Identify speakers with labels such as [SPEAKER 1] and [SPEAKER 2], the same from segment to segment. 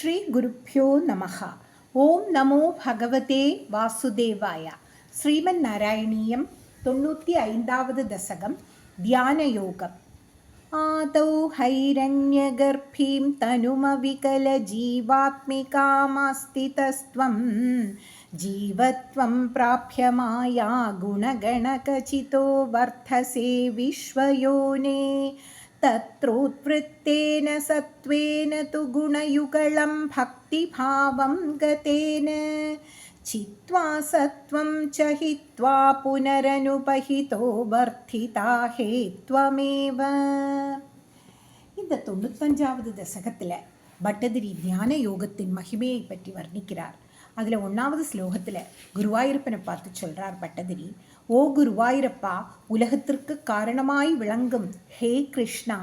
[SPEAKER 1] ஸ்ரீ குருப்யோ நமஹ. ஓம் நமோ பகவதே வாசுதேவாய. ஸ்ரீமன் நாராயணீயம் 95வது தசகம். தியான யோகம். ஆதௌ ஹைரண்யகர்பீம் தனுமவிகல ஜீவாத்மிகாமாஸ்திதஸ்த்வம் ஜீவத்வம் பிராப்ய மாயா குணகணகசிதோ வர்த்தசே விஸ்வயோனே தத்ரோத்வృత్తேன சத்வேன து குணயுகலம் பக்திபாவம் கதேன சித்வா சத்வம் ச ஹித்வா புனரனுபஹிதோ வர்த்திதா ஹேத்வமேவ. இந்த 95வது தசகத்தில் பட்டதிரி தியான யோகத்தின் மகிமையை பற்றி வர்ணிக்கிறார். அதில் 1வது ஸ்லோகத்தில் குருவாயூரப்பனை பார்த்து சொல்கிறார் பட்டதிரி, ஓ குருவாயூரப்பா, உலகத்திற்கு காரணமாய் விளங்கும் ஹே கிருஷ்ணா,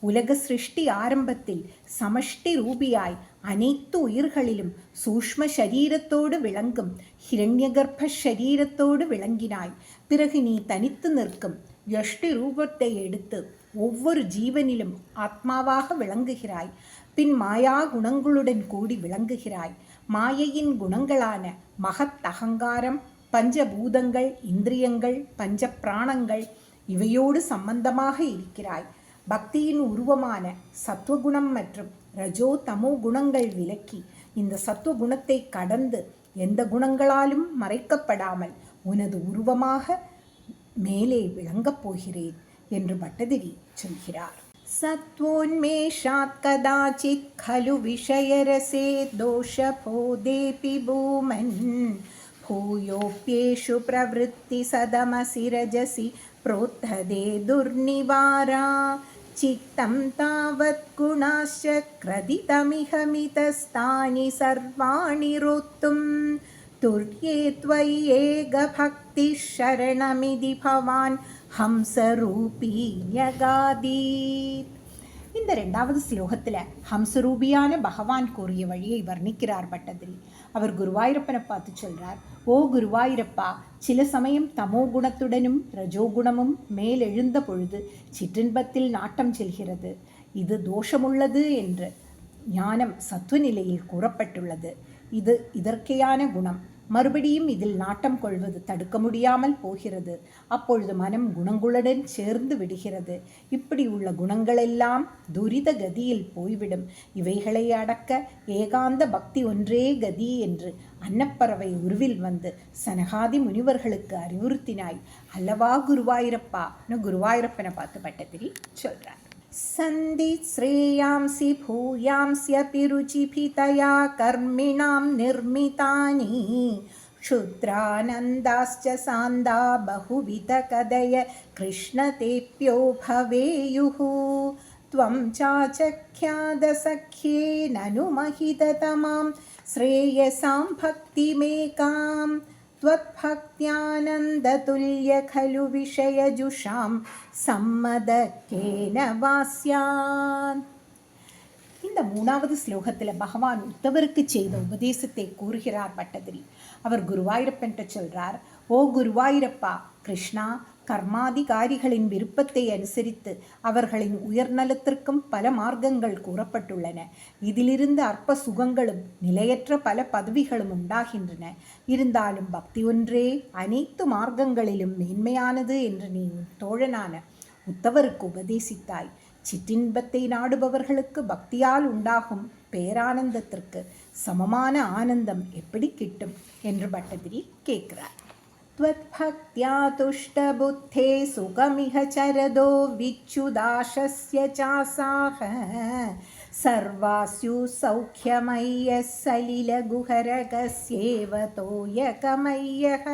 [SPEAKER 1] உலக சிருஷ்டி ஆரம்பத்தில் சமஷ்டி ரூபியாய் அனைத்து உயிர்களிலும் சூஷ்ம சரீரத்தோடு விளங்கும் ஹிரண்யகர்ப்ப சரீரத்தோடு விளங்கினாய். பிறகு நீ தனித்து நிற்கும் யஷ்டி ரூபத்தை எடுத்து ஒவ்வொரு ஜீவனிலும் ஆத்மாவாக விளங்குகிறாய். பின் மாயா குணங்களுடன் கூடி விளங்குகிறாய். மாயையின் குணங்களான மகத் அகங்காரம், பஞ்சபூதங்கள், இந்திரியங்கள், பஞ்ச பிராணங்கள் இவையோடு சம்பந்தமாக இருக்கிறாய். பக்தியின் உருவமான சத்துவகுணம் மற்றும் ரஜோ தமோ குணங்கள் விலக்கி இந்த சத்துவகுணத்தை கடந்து எந்த குணங்களாலும் மறைக்கப்படாமல் உனது உருவமாக மேலே விளங்கப் போகிறேன் என்று பட்டதிரி சொல்கிறார். சத்வோன்மேஷாத் கதாசித் खलु விஷயரசே தோஷபோதேபி பூமன் பூயோப்யேஷு பிரவೃತ್ತಿ சதமசி ரஜசி प्रोत्थदे दुर्निवारा चित्तं तावत् गुणाश्च क्रदितमिहमितस्तानि सर्वाणि रोत्तुं तुर्ये त्वय्येग भक्तिः शरणमिति भवान् ஹம்சரூபி ஞகாதீத். இந்த 2வது ஸ்லோகத்தில் ஹம்சரூபியான பகவான் கூறிய வழியை வர்ணிக்கிறார் பட்டதிரி. அவர் குருவாயூரப்பனை பார்த்து சொல்கிறார், ஓ குருவாயூரப்பா, சில சமயம் தமோ குணத்துடனும் ரஜோகுணமும் மேலெழுந்த பொழுது சிற்றின்பத்தில் நாட்டம் செல்கிறது. இது தோஷமுள்ளது என்று ஞானம் சத்துவநிலையில் கூறப்பட்டுள்ளது. இது இதற்கேயான குணம். மறுபடியும் இதில் நாட்டம் கொள்வது தடுக்க முடியாமல் போகிறது. அப்பொழுது மனம் குணங்களுடன் சேர்ந்து விடுகிறது. இப்படி உள்ள குணங்களெல்லாம் துரித கதியில் போய்விடும். இவைகளை அடக்க ஏகாந்த பக்தி ஒன்றே கதி என்று அன்னப்பறவை உருவில் வந்து சனகாதி முனிவர்களுக்கு அறிவுறுத்தினாய் அல்லவா குருவாயூரப்பா? குருவாயூரப்பனை பார்த்து பட்டதிரி சொல்றார். சந்தி ஸ்ரேயாம்சி பூயாம்ஸ்யபி ருச்சிபிதயா கர்மிணாம் நிர்மிதானி க்ஷுத்ரானந்தாஸ்ச சாந்தா பகுவித கதய கிருஷ்ண தேப்யோ பவேயுஹு த்வம் சாசக்யாத சக்யே நனுமஹிததமாம் ஸ்ரேயசாம் பக்திமேகாம் त्वत्भक्त्यानन्दतुल्य खलु விஷயஜுஷாம் சம்மதக்கேன வாஸ்யான். இந்த 3வது ஸ்லோகத்தில் பகவான் உத்தவருக்கு செய்த உபதேசத்தை கூறுகிறார் பட்டதிரி. அவர் குருவாயூரப்பன்ட்ட சொல்றார், ஓ குருவாயூரப்பா, கிருஷ்ணா, கர்மாதிகாரிகளின் விருப்பத்தை அனுசரித்து அவர்களின் உயர்நலத்திற்கும் பல மார்க்கங்கள் கூறப்பட்டுள்ளன. இதிலிருந்து அற்ப சுகங்களும் நிலையற்ற பல பதவிகளும் உண்டாகின்றன. இருந்தாலும் பக்தி ஒன்றே அனைத்து மார்க்கங்களிலும் மேன்மையானது என்று நீ தோழனான உத்தவருக்கு உபதேசித்தாய். சிற்றின்பத்தை நாடுபவர்களுக்கு பக்தியால் உண்டாகும் பேரானந்தத்திற்கு சமமான ஆனந்தம் எப்படி கிட்டும் என்று பட்டதிரி கேட்கிறார். त्वत्भक्त्या तुष्टबुद्धे सुखमिह चरदो विच्युदाशस्य चासाह सर्वास्यु सौख्यमय्यः सलिलगुहरगस्येव तोयकमय्यः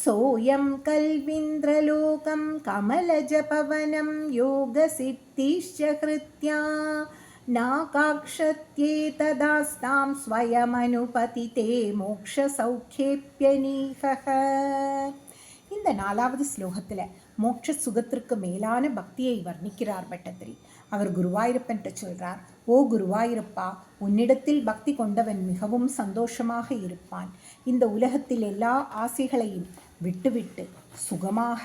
[SPEAKER 1] सोऽयं कल्विन्द्रलोकं कमलजपवनं योगसिद्धिश्च कृत्या நாகாக்ஷத்யேததாஸ்தாம் ஸ்வயமனுபதிதே மோக்ஷ சௌக்கியேப்யநீகஹ. இந்த 4வது ஸ்லோகத்தில் மோட்ச சுகத்திற்கு மேலான பக்தியை வர்ணிக்கிறார் பட்டதிரி. அவர் குருவாயூரப்பன்ட்ட சொல்கிறார், ஓ குருவாயூரப்பா, உன்னிடத்தில் பக்தி கொண்டவன் மிகவும் சந்தோஷமாக இருப்பான். இந்த உலகத்தில் எல்லா ஆசைகளையும் விட்டுவிட்டு சுகமாக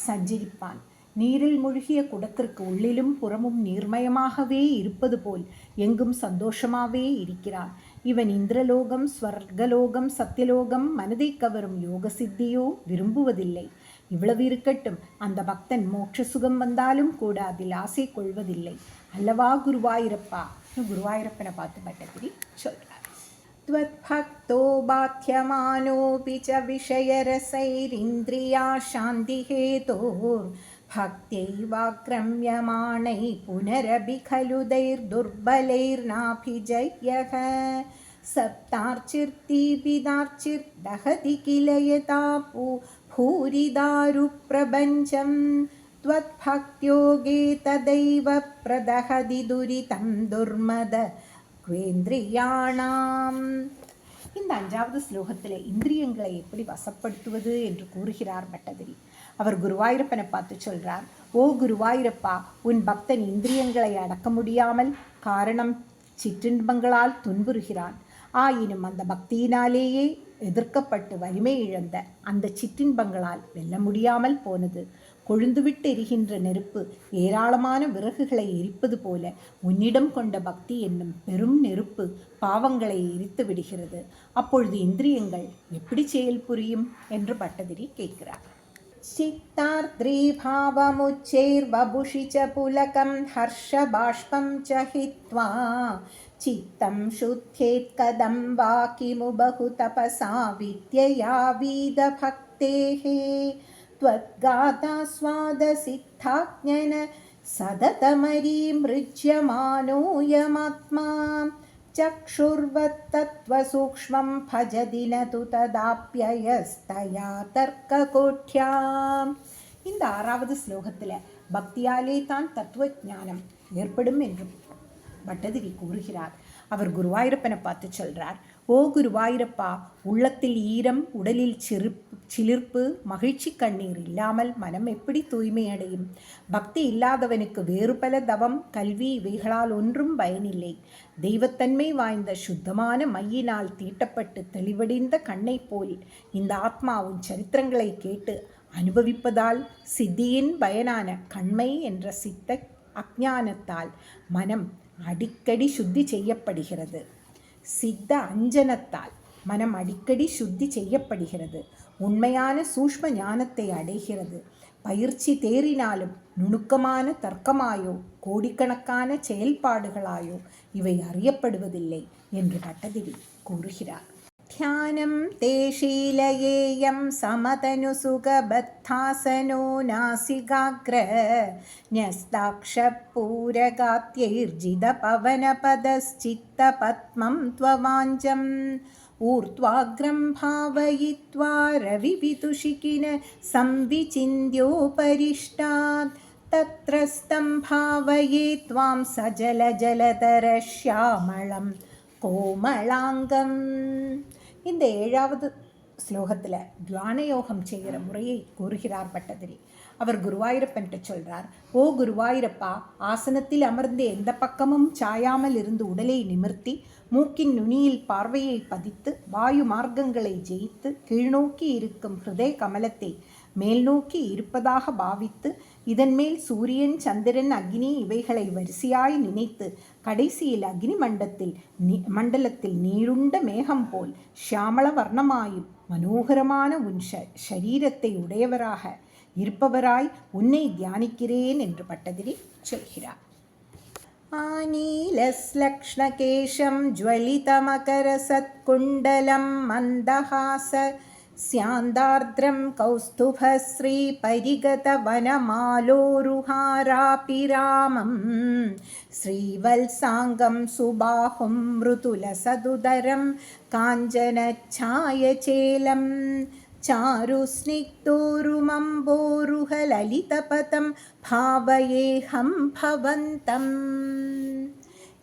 [SPEAKER 1] சஞ்சரிப்பான். நீரில் மூழ்கிய குடத்திற்கு உள்ளிலும் புறமும் நீர்மயமாகவே இருப்பது போல் எங்கும் சந்தோஷமாகவே இருக்கிறான். இவன் இந்திரலோகம், ஸ்வர்கலோகம், சத்தியலோகம், மனதை கவரும் யோக சித்தியோ விரும்புவதில்லை. இவ்வளவு இருக்கட்டும், அந்த பக்தன் மோட்ச சுகம் வந்தாலும் கூட அதில் ஆசை கொள்வதில்லை அல்லவா குருவாயிரப்பா? குருவாயிரப்பனை பார்த்து பட்டத்திரி சொல்கிறார். त्वद्भक्तो बाध्यमानोऽपि च विषयरसैरिन्द्रिया शान्तिहेतोर्भक्त्यैवाक्रम्यमाणैः पुनरपि खलु दैर्दुर्बलैर्नाभिजयः सप्तार्चिर्दहति किल यथा भूरिदारुप्रपञ्चं त्वद्भक्त्योगे तदैव प्रदहति दुरितं दुर्मद வேந்திரியாணாம். இந்த 5வது ஸ்லோகத்தில் இந்திரியங்களை எப்படி வசப்படுத்துவது என்று கூறுகிறார் பட்டதிரி. அவர் குருவாயூரப்பனை பார்த்து சொல்றார், ஓ குருவாயூரப்பா, உன் பக்தன் இந்திரியங்களை அடக்க முடியாமல் காரணம் சிற்றின்பங்களால் துன்புறுகிறான். ஆயினும் அந்த பக்தியினாலேயே எதிர்க்கப்பட்டு வலிமை இழந்த அந்த சிற்றின்பங்களால் வெல்ல முடியாமல் போனது. கொழுந்துவிட்டு எரிகின்ற நெருப்பு ஏராளமான விறகுகளை எரிப்பது போல உன்னிடம் கொண்ட பக்தி என்னும் பெரும் நெருப்பு பாவங்களை எரித்து விடுகிறது. அப்பொழுது இந்திரியங்கள் எப்படி செயல் புரியும் என்று பட்டதிரி கேட்கிறார். சித்தார்த்ரீ பாவமுச்சைர்வபுஷி ச புலகம் ஹர்ஷ பாஷ்பம் ச ஹித்வா சித்தம் சுத்யேத் கதம் வா கிமு பகு தபசா வித்யயா வீத பக்தேஹே त्वद्गातास्वादसिद्धाज्ञन सततमरीमृज्यमानोऽयमात्मा चक्षुर्वत्तत्त्वसूक्ष्मं भजति न तु तदाप्ययस्तया தர்க்ககோட்யாம். இந்த 6வது ஸ்லோகத்தில் பக்தியாலே தான் தத்துவ ஞானம் ஏற்படும் என்று பட்டதிரி கூறுகிறார். அவர் குருவாயூரப்பனை பார்த்து சொல்றார், ஓ குருவாயூரப்பா, உள்ளத்தில் ஈரம், உடலில் சிலிர்ப்பு, மகிழ்ச்சி கண்ணீர் இல்லாமல் மனம் எப்படி தூய்மையடையும்? பக்தி இல்லாதவனுக்கு வேறு பல தவம், கல்வி இவைகளால் ஒன்றும் பயனில்லை. தெய்வத்தன்மை வாய்ந்த சுத்தமான மையினால் தீட்டப்பட்டு தெளிவடைந்த கண்ணை போல் இந்த ஆத்மாவின் சரித்திரங்களை கேட்டு அனுபவிப்பதால் சித்தியின் பயனான கண்மை என்ற சித்த அஞ்ஞானத்தால் மனம் அடிக்கடி சுத்தி செய்யப்படுகிறது. சித்த அஞ்சனத்தால் மனம் அடிக்கடி சுத்தி செய்யப்படுகிறது. உண்மையான சூஷ்ம ஞானத்தை அடைகிறது. பயிற்சி தேறினாலும் நுணுக்கமான தர்க்கமாயோ கோடிக்கணக்கான செயல்பாடுகளாயோ இவை அறியப்படுவதில்லை என்று பட்டதிரி கூறுகிறார். தியானம் தேஷீலயேயம் சமதனுசுகபத்தாசனோ நாசிகாக்ர ன்யஸ்தாக்ஷபூரகாத்யைர்ஜித பவனபதஸ்சித்த பத்மம் த்வவாஞ்சம் ஊர்த்வாக்ரம் பாவயித்வா ரவிவிதுஷிகின சம்விசிந்யோபரிஷ்டாத் தத்ரஸ்தம் பாவயே த்வாம் சஜலஜலதர ஷ்யாமளம் கோமளாங்கம். இந்த 7வது ஸ்லோகத்தில் தியான யோகம் செய்கிற முறையை கூறுகிறார் பட்டதிரி. அவர் குருவாயூரப்பன்ட்டு சொல்கிறார், ஓ குருவாயூரப்பா, ஆசனத்தில் அமர்ந்து எந்த பக்கமும் சாயாமல் இருந்து உடலை நிமிர்த்தி மூக்கின் நுனியில் பார்வையை பதித்து வாயு மார்க்கங்களை ஜெயித்து கீழ்நோக்கி இருக்கும் ஹிருதய கமலத்தை மேல் நோக்கி இருப்பதாக பாவித்து இதன் மேல் சூரியன், சந்திரன், அக்னி இவைகளை வரிசையாய் நினைத்து கடைசியில் அக்னி மண்டலத்தில் நீருண்ட மேகம் போல் ஷியாமள வர்ணமாயும் மனோகரமான உன் ஷரீரத்தை உடையவராக இருப்பவராய் உன்னை தியானிக்கிறேன் என்று பட்டதிரி சொல்கிறார். ஆனீலஸ்லக்ஷ்ணகேஷம் ஜ்வலிதமகரசத்குண்டலம் மந்தஹாச ஸ்யாந்தார்த்ரம் கௌஸ்துபஸ்ரீ பரிகதவனமாலோருஹாராபிராமம் ஸ்ரீவல்சாங்கம் சுபாஹும் மிருதுலசதுதரம் காஞ்சனச்சாயச்சேலம் சாருஸ்னிக்தோருமம்போருஹலலிதபதம் பாவயேஹம் பவந்தம்.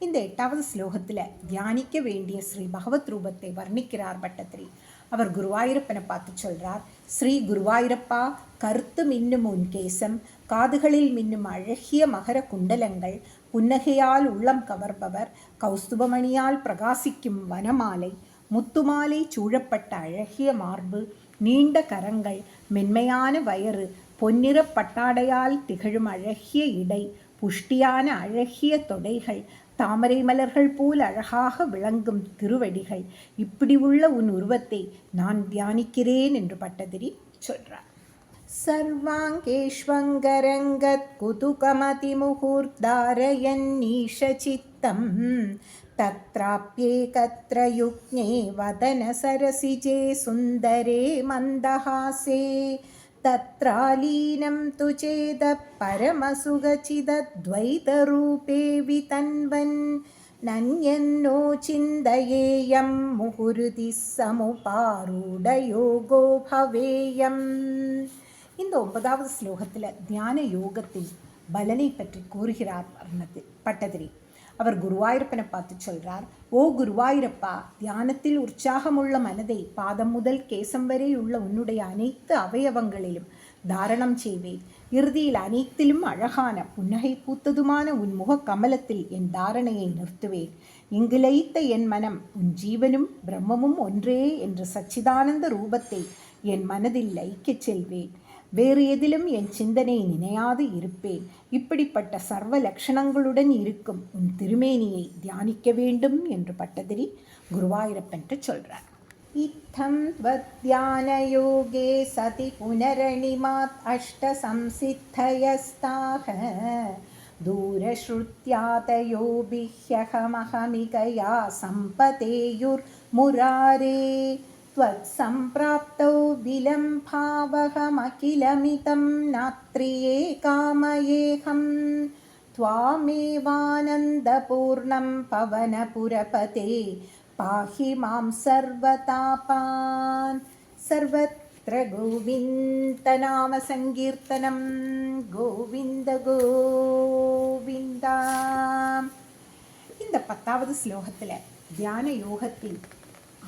[SPEAKER 1] இந்த 8வது ஸ்லோகத்தில் தியானிக்க வேண்டிய ஸ்ரீ பகவத் ரூபத்தை வர்ணிக்கிறார் பட்டத்திரி. அவர் குருவாயூரப்பனை பார்த்து சொல்கிறார், ஸ்ரீ குருவாயூரப்பா, கருத்து மின்னும் உன் கேசம், காதுகளில் மின்னும் அழகிய மகர குண்டலங்கள், புன்னகையால் உள்ளம் கவர்பவர், கௌஸ்துபமணியால் பிரகாசிக்கும் வனமாலை, முத்துமாலை சூழப்பட்ட அழகிய மார்பு, நீண்ட கரங்கள், மென்மையான வயறு, பொன்னிறப் பட்டாடையால் திகழும் அழகிய இடை, புஷ்டியான அழகிய தொடைகள், தாமரை மலர்கள் போல் அழகாக விளங்கும் திருவடிகள், இப்படி உள்ள உன் உருவத்தை நான் தியானிக்கிறேன் என்று பட்டதிரி சொல்றார். सर्वाङ्गेष्वङ्गरङ्गत् कुतुकमतिमुहूर्धारयन्नीशचित्तं तत्राप्येकत्र युग्ने वदनसरसिजे सुन्दरे मन्दहासे तत्रालीनं तु चेदः परमसुगचिदद्वैतरूपे वितन्वन् नन्यन्नो चिन्तयेयं मुहुर्दिः समुपारूढयोगो भवेयम्. இந்த 9வது ஸ்லோகத்தில் தியான யோகத்தின் பலனை பற்றி கூறுகிறார் பட்டதிரி. அவர் குருவாயூரப்பனை பார்த்து சொல்றார், ஓ குருவாயூரப்பா, தியானத்தில் உற்சாகமுள்ள மனதை பாதம் முதல் கேசம் வரை உள்ள உன்னுடைய அனைத்து அவயவங்களிலும் தாரணம் செய்வேன். இறுதியில் அனைத்திலும் அழகான புன்னகை பூத்ததுமான உன் முக கமலத்தில் என் தாரணையை நிறுத்துவேன். இங்கு லயித்த என் மனம் உன் ஜீவனும் பிரம்மமும் ஒன்றே என்ற சச்சிதானந்த ரூபத்தை என் மனதில் லயிக்கச் செல்வேன். வேறு எதிலும் என் சிந்தனை நினையாது இருப்பேன். இப்படிப்பட்ட சர்வ லட்சணங்களுடன் இருக்கும் உன் திருமேனியை தியானிக்க வேண்டும் என்று பட்டதிரி குருவாயூரப்பன் சொல்றார். இத்தம் தியான யோகே சதி புனரணிமாத் அஷ்ட சம்சித்தயஸ்தாக தூரஸ்ருத்யாதயோபிஹ்யஹமஹமிகயா சம்பதேயுர் முராரே त्वत्सम्प्राप्तौ विलम्भावहमखिलमितं नात्रिये कामयेऽहं त्वामेवानन्दपूर्णं पवनपुरपते पाहि मां सर्वतापान्. सर्वत्र गोविन्दनामसङ्कीर्तनं गोविन्द गोविन्द. இந்த 10வது ஸ்லோகத்தில் தியான யோகத்தில்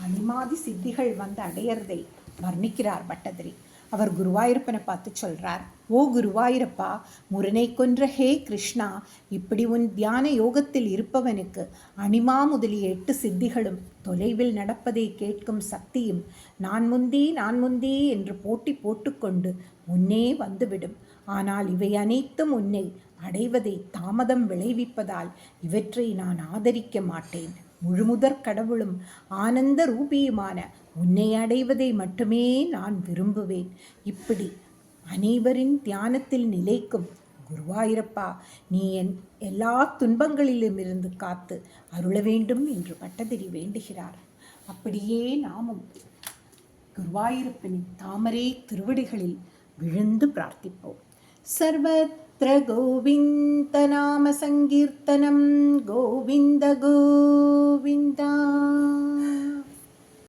[SPEAKER 1] அனிமாதி சித்திகள் வந்து அடையறதை வர்ணிக்கிறார் பட்டதிரி. அவர் குருவாயூரப்பனை பார்த்து சொல்றார், ஓ குருவாயூரப்பா, முரணை கொன்ற ஹே கிருஷ்ணா, இப்படி உன் தியான யோகத்தில் இருப்பவனுக்கு அனிமா முதலிய 8 சித்திகளும் தொலைவில் நடப்பதை கேட்கும் சக்தியும் நான் முந்தி என்று போட்டி போட்டுக்கொண்டு முன்னே வந்துவிடும். ஆனால் இவை அனைத்தும் உன்னை அடைவதை தாமதம் விளைவிப்பதால் இவற்றை நான் ஆதரிக்க மாட்டேன். முழுமுதற் கடவுளும் ஆனந்த ரூபியுமான உன்னை அடைவதை மட்டுமே நான் விரும்புவேன். இப்படி அனைவரின் தியானத்தில் நிலைக்கும் குருவாயூரப்பா, நீ என் எல்லா துன்பங்களிலுமிருந்து காத்து அருள வேண்டும் என்று பட்டதிரி வேண்டுகிறார். அப்படியே நாமும் குருவாயூரப்பனின் தாமரை திருவடிகளில் விழுந்து பிரார்த்திப்போம். सर्वत्र गोविन्दनामसङ्कीर्तनं गोविन्द गोविन्द.